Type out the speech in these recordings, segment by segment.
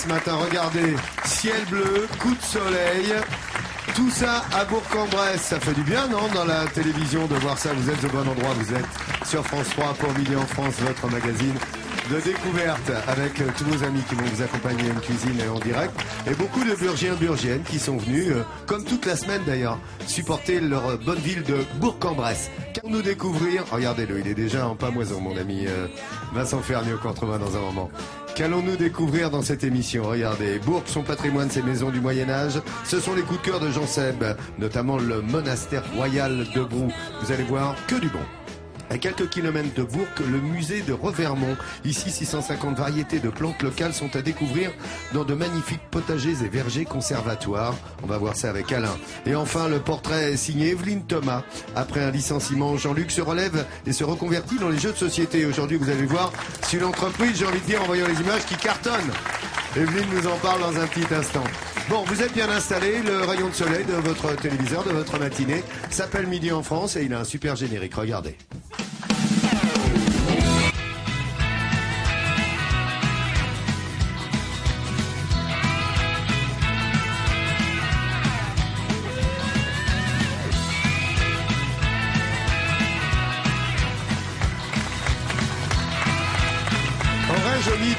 ce matin. Regardez, ciel bleu, coup de soleil. Tout ça à Bourg-en-Bresse. Ça fait du bien, non, dans la télévision de voir ça. Vous êtes au bon endroit. Vous êtes sur France 3 pour Midi en France, votre magazine de découverte avec tous vos amis qui vont vous accompagner à une cuisine en direct. Et beaucoup de Burgiens, Burgiennes qui sont venus, comme toute la semaine d'ailleurs, supporter leur bonne ville de Bourg-en-Bresse. Qu'allons-nous découvrir? Regardez-le, il est déjà en pamoison, mon ami Vincent Fernier, qu'on retrouvera dans un moment. Qu'allons-nous découvrir dans cette émission? Regardez, Bourg, son patrimoine, ses maisons du Moyen-Âge. Ce sont les coups de cœur de Jean Seb, notamment le monastère royal de Brou. Vous allez voir que du bon. À quelques kilomètres de Bourg, le musée de Revermont. Ici, 650 variétés de plantes locales sont à découvrir dans de magnifiques potagers et vergers conservatoires. On va voir ça avec Alain. Et enfin, le portrait signé Evelyne Thomas. Après un licenciement, Jean-Luc se relève et se reconvertit dans les jeux de société. Aujourd'hui, vous allez voir, c'est une entreprise, j'ai envie de dire, en voyant les images, qui cartonne. Evelyne nous en parle dans un petit instant. Bon, vous êtes bien installés, le rayon de soleil de votre téléviseur, de votre matinée, s'appelle Midi en France et il a un super générique. Regardez.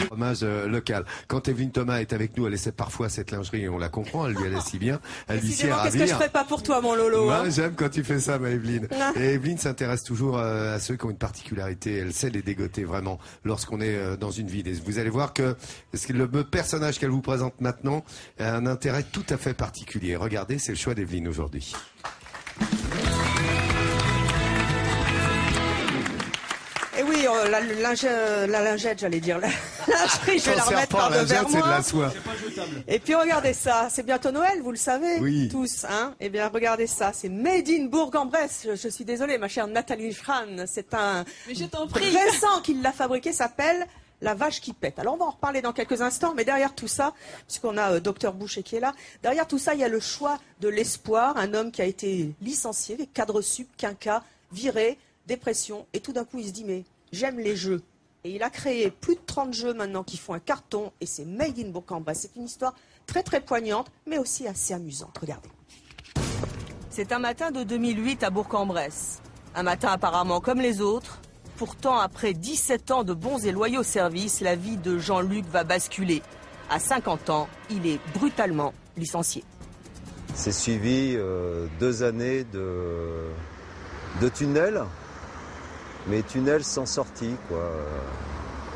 Fromage local. Quand Evelyne Thomas est avec nous, elle essaie parfois cette lingerie et on la comprend, elle lui allait si bien, elle lui sait ravir. Qu'est-ce que je ferais pas pour toi, mon Lolo? Moi, j'aime quand tu fais ça, ma Evelyne. Et Evelyne s'intéresse toujours à ceux qui ont une particularité. Elle sait les dégoter vraiment lorsqu'on est dans une ville. Et vous allez voir que le personnage qu'elle vous présente maintenant a un intérêt tout à fait particulier. Regardez, c'est le choix d'Evelyne aujourd'hui. Et oui, la lingette, j'allais dire. La lingerie, je vais la remettre par devers moi. C'est de la soie. Et puis regardez ça, c'est bientôt Noël, vous le savez, oui. Tous. Hein. Eh bien, regardez ça, c'est Made in Bourg-en-Bresse. Je suis désolée, ma chère Nathalie Schran, c'est un récent qui l'a fabriqué, s'appelle la vache qui pète. Alors on va en reparler dans quelques instants, mais derrière tout ça, puisqu'on a Docteur Boucher qui est là, derrière tout ça, il y a le choix de l'espoir, un homme qui a été licencié, les cadres sup, quinca, viré, dépression, et tout d'un coup il se dit mais j'aime les jeux. Et il a créé plus de 30 jeux maintenant qui font un carton et c'est Made in Bourg-en-Bresse. C'est une histoire très très poignante mais aussi assez amusante. Regardez. C'est un matin de 2008 à Bourg-en-Bresse. Un matin apparemment comme les autres. Pourtant, après 17 ans de bons et loyaux services, la vie de Jean-Luc va basculer. À 50 ans, il est brutalement licencié. C'est suivi 2 années de tunnel. Mais tunnel sans sortie, quoi.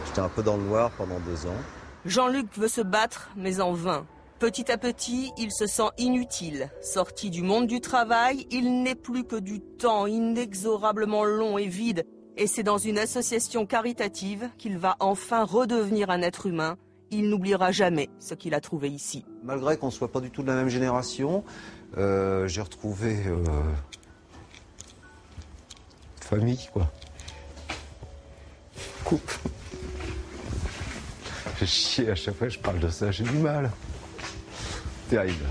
J'étais un peu dans le noir pendant 2 ans. Jean-Luc veut se battre, mais en vain. Petit à petit, il se sent inutile. Sorti du monde du travail, il n'est plus que du temps inexorablement long et vide. Et c'est dans une association caritative qu'il va enfin redevenir un être humain. Il n'oubliera jamais ce qu'il a trouvé ici. Malgré qu'on ne soit pas du tout de la même génération, j'ai retrouvé famille, quoi. Couple. J'ai chié à chaque fois que je parle de ça, j'ai du mal. Terrible.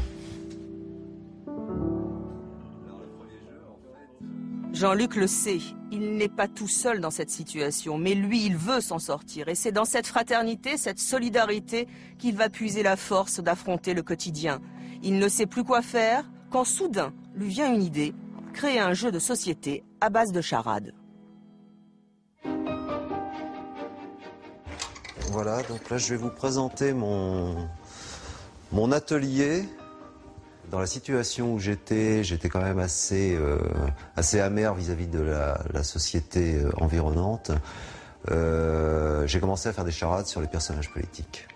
Jean-Luc le sait, il n'est pas tout seul dans cette situation, mais lui, il veut s'en sortir. Et c'est dans cette fraternité, cette solidarité, qu'il va puiser la force d'affronter le quotidien. Il ne sait plus quoi faire quand soudain lui vient une idée, créer un jeu de société à base de charades. Voilà, donc là je vais vous présenter mon atelier. Dans la situation où j'étais quand même assez amer vis-à-vis de la société environnante. J'ai commencé à faire des charades sur les personnages politiques.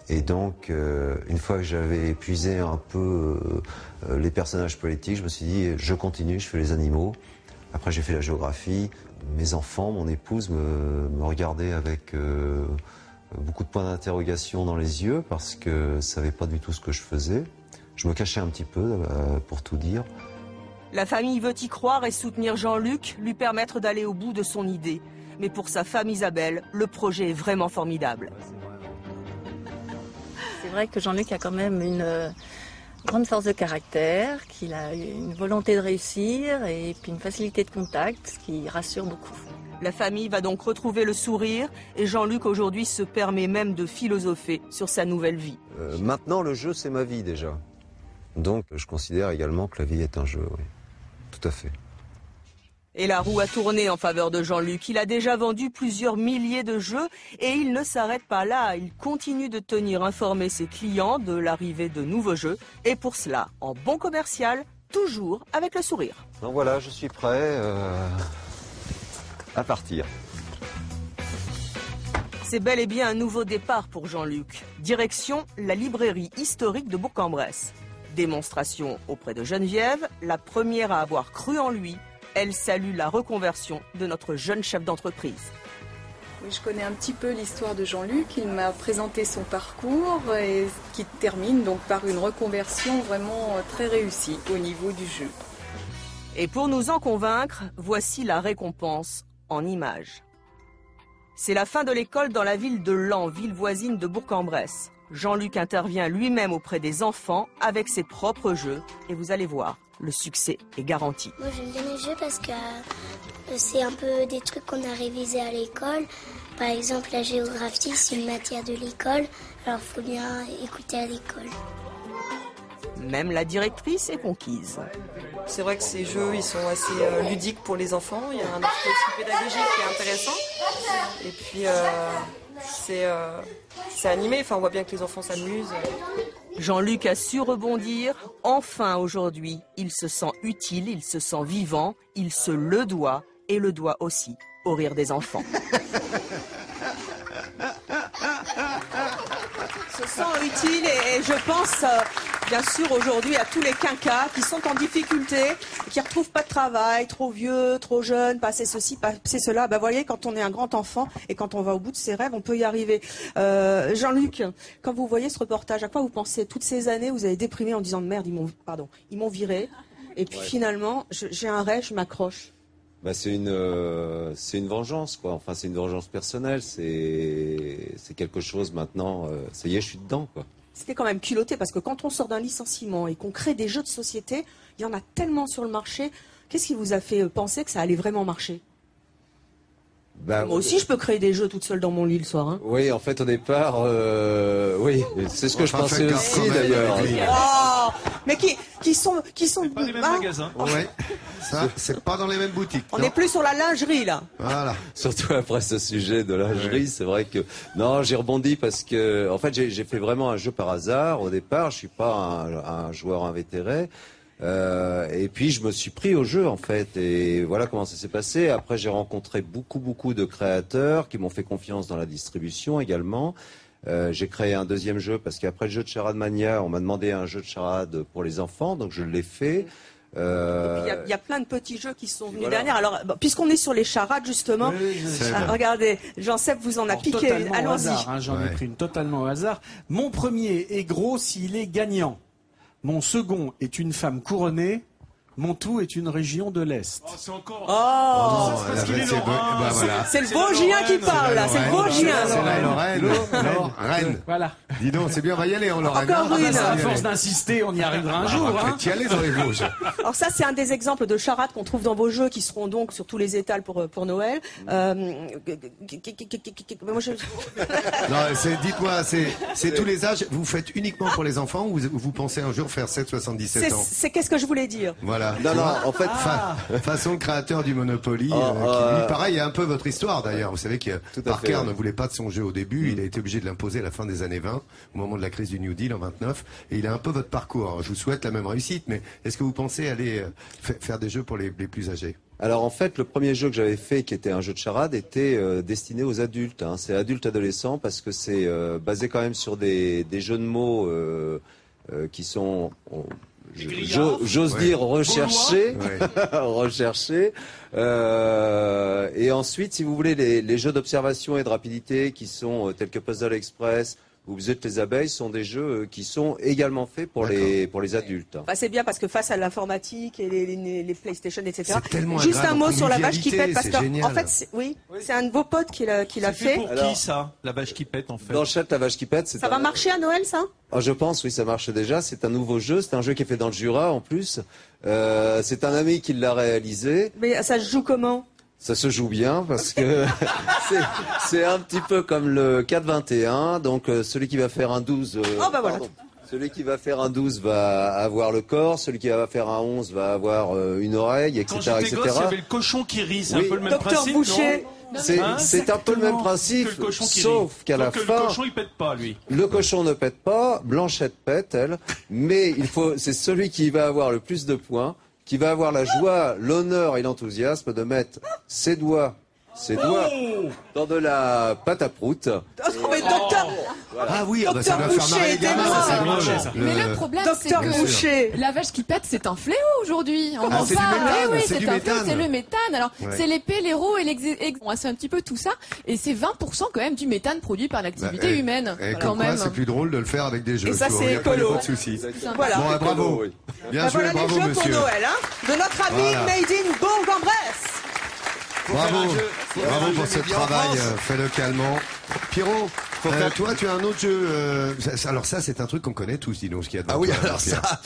Et donc, une fois que j'avais épuisé un peu les personnages politiques, je me suis dit, je continue, je fais les animaux. Après, j'ai fait la géographie. Mes enfants, mon épouse me regardaient avec beaucoup de points d'interrogation dans les yeux parce que ne savaient pas du tout ce que je faisais. Je me cachais un petit peu, pour tout dire. La famille veut y croire et soutenir Jean-Luc, lui permettre d'aller au bout de son idée. Mais pour sa femme Isabelle, le projet est vraiment formidable. C'est vrai que Jean-Luc a quand même une grande force de caractère, qu'il a une volonté de réussir et puis une facilité de contact, ce qui rassure beaucoup. La famille va donc retrouver le sourire et Jean-Luc aujourd'hui se permet même de philosopher sur sa nouvelle vie. Maintenant, le jeu, c'est ma vie déjà. Donc, je considère également que la vie est un jeu, oui. Tout à fait. Et la roue a tourné en faveur de Jean-Luc. Il a déjà vendu plusieurs milliers de jeux et il ne s'arrête pas là. Il continue de tenir informés ses clients de l'arrivée de nouveaux jeux. Et pour cela, en bon commercial, toujours avec le sourire. Donc voilà, je suis prêt à partir. C'est bel et bien un nouveau départ pour Jean-Luc. Direction la librairie historique de Bourg-en-Bresse. Démonstration auprès de Geneviève, la première à avoir cru en lui. Elle salue la reconversion de notre jeune chef d'entreprise. Oui, je connais un petit peu l'histoire de Jean-Luc. Il m'a présenté son parcours et qui termine donc par une reconversion vraiment très réussie au niveau du jeu. Et pour nous en convaincre, voici la récompense en images. C'est la fin de l'école dans la ville de Laon, ville voisine de Bourg-en-Bresse. Jean-Luc intervient lui-même auprès des enfants avec ses propres jeux et vous allez voir, le succès est garanti. Moi j'aime bien les jeux parce que c'est un peu des trucs qu'on a révisés à l'école. Par exemple la géographie c'est une matière de l'école, alors il faut bien écouter à l'école. Même la directrice est conquise. C'est vrai que ces jeux ils sont assez ludiques pour les enfants, il y a un aspect aussi pédagogique qui est intéressant. Et puis c'est animé, enfin, on voit bien que les enfants s'amusent. Jean-Luc a su rebondir. Enfin aujourd'hui, il se sent utile, il se sent vivant, il se le doit et le doit aussi au rire des enfants. Se sent utile et je pense bien sûr aujourd'hui à tous les quinquas qui sont en difficulté, qui ne retrouvent pas de travail, trop vieux, trop jeunes, passer ceci, passer cela. Ben, voyez, quand on est un grand enfant et quand on va au bout de ses rêves, on peut y arriver. Jean-Luc, quand vous voyez ce reportage, à quoi vous pensez? Toutes ces années, vous avez déprimé en disant merde, ils m'ont viré. Et puis finalement, j'ai un rêve, je m'accroche. Bah, c'est une vengeance, quoi. Enfin, c'est une vengeance personnelle. C'est quelque chose maintenant. Ça y est, je suis dedans, quoi. C'était quand même culotté parce que quand on sort d'un licenciement et qu'on crée des jeux de société, il y en a tellement sur le marché. Qu'est-ce qui vous a fait penser que ça allait vraiment marcher? Moi aussi, je peux créer des jeux toute seule dans mon lit le soir. Hein. Oui, en fait, au départ, oui, c'est ce que je pensais aussi, d'ailleurs. Oh, mais qui sont pas les mêmes magasins. Ouais, ça, c'est pas dans les mêmes boutiques. On n'est plus sur la lingerie, là. Voilà. Surtout après ce sujet de lingerie, c'est vrai que... Non, j'ai rebondi parce que... En fait, j'ai fait vraiment un jeu par hasard. Au départ, je suis pas un joueur invétéré. Et puis je me suis pris au jeu en fait et voilà comment ça s'est passé. Après j'ai rencontré beaucoup de créateurs qui m'ont fait confiance dans la distribution également. J'ai créé un deuxième jeu parce qu'après le jeu de Charade Mania, on m'a demandé un jeu de charade pour les enfants, donc je l'ai fait. Il y a plein de petits jeux qui sont venus derrière. Alors, puisqu'on est sur les charades justement, regardez, Jean-Seb vous en a piqué. Allons-y. J'en ai pris une totalement au hasard. Mon premier est gros s'il est gagnant. Mon second est une femme couronnée. Mon tout est une région de l'Est. Oh, c'est encore... C'est le Vosgien qui parle, là. C'est le Vosgien. C'est la Lorraine. Voilà. Dis donc, c'est bien, on va y aller en Lorraine. Encore une. À force d'insister, on y arrivera un jour. On va y aller dans les Vosges. Alors ça, c'est un des exemples de charades qu'on trouve dans vos jeux qui seront donc sur tous les étals pour Noël. Dites-moi, c'est tous les âges. Vous faites uniquement pour les enfants ou vous pensez un jour faire 7-77 ans? C'est qu'est-ce que je voulais dire. Voilà. Non, en fait... façon créateur du Monopoly, qui lui, pareil, est un peu votre histoire d'ailleurs. Vous savez que Parker ne voulait pas de son jeu au début, il a été obligé de l'imposer à la fin des années 20, au moment de la crise du New Deal en 29, et il a un peu votre parcours. Alors, je vous souhaite la même réussite, mais est-ce que vous pensez aller faire des jeux pour les plus âgés? Alors en fait, le premier jeu que j'avais fait, qui était un jeu de charade, était destiné aux adultes. Hein. C'est adultes-adolescents parce que c'est basé quand même sur des jeux de mots qui sont... J'ose dire rechercher, rechercher. Et ensuite, si vous voulez, les jeux d'observation et de rapidité qui sont tels que Puzzle Express ou Vous êtes les abeilles sont des jeux qui sont également faits pour les adultes. Bah, c'est bien parce que face à l'informatique et les PlayStation, etc. Juste un mot sur la vache qui pète parce que en fait, c'est un de vos potes qui l'a fait. C'est pour qui ça, la vache qui pète en fait? Dans Chat, la vache qui pète, ça va marcher à Noël, ça? Je pense, oui, ça marche déjà. C'est un nouveau jeu. C'est un jeu qui est fait dans le Jura en plus. C'est un ami qui l'a réalisé. Mais ça se joue comment? Ça se joue bien parce que c'est un petit peu comme le 4-21. Donc celui qui va faire un 12... voilà. Celui qui va faire un 12 va avoir le corps, celui qui va faire un 11 va avoir une oreille, etc. Quand j'étais etc. gosse, il y avait le cochon qui rit, c'est un peu le même Docteur principe, Boucher. C'est un peu le même principe, sauf qu'à la fin... le cochon, il pète pas, lui. Le cochon ne pète pas, Blanchette pète, elle, mais c'est celui qui va avoir le plus de points, qui va avoir la joie, l'honneur et l'enthousiasme de mettre ses doigts dans de la pâte à prout. Mais docteur... Ah oui, ça Docteur doit faire marrer Boucher les gamins, était c'est mort. drôle. Mais le problème, c'est Docteur Boucher. que la vache qui pète, c'est un fléau aujourd'hui. On Ah, en c'est du parle. méthane, Eh oui, c'est du c'est un fléau, méthane. c'est le méthane. Alors, Ouais. c'est l'épée, l'héros et c'est un petit peu tout ça. Et c'est 20% quand même du méthane produit par l'activité humaine. Et quand comme quoi, même. c'est plus drôle de le faire avec des jeux. Et ça, tu vois, c'est y a pas écolo. de souci. Voilà. Bon, bravo. Bien joué, Voilà les bravo, jeux monsieur. pour Noël, de notre ami Voilà. Made in Bourg-en-Bresse. Bravo pour ce travail fait localement. Pierrot, toi tu as un autre jeu. Alors ça c'est un truc qu'on connaît tous, dis donc ce qu'il y a devant Ah oui, toi, alors Pierre. ça,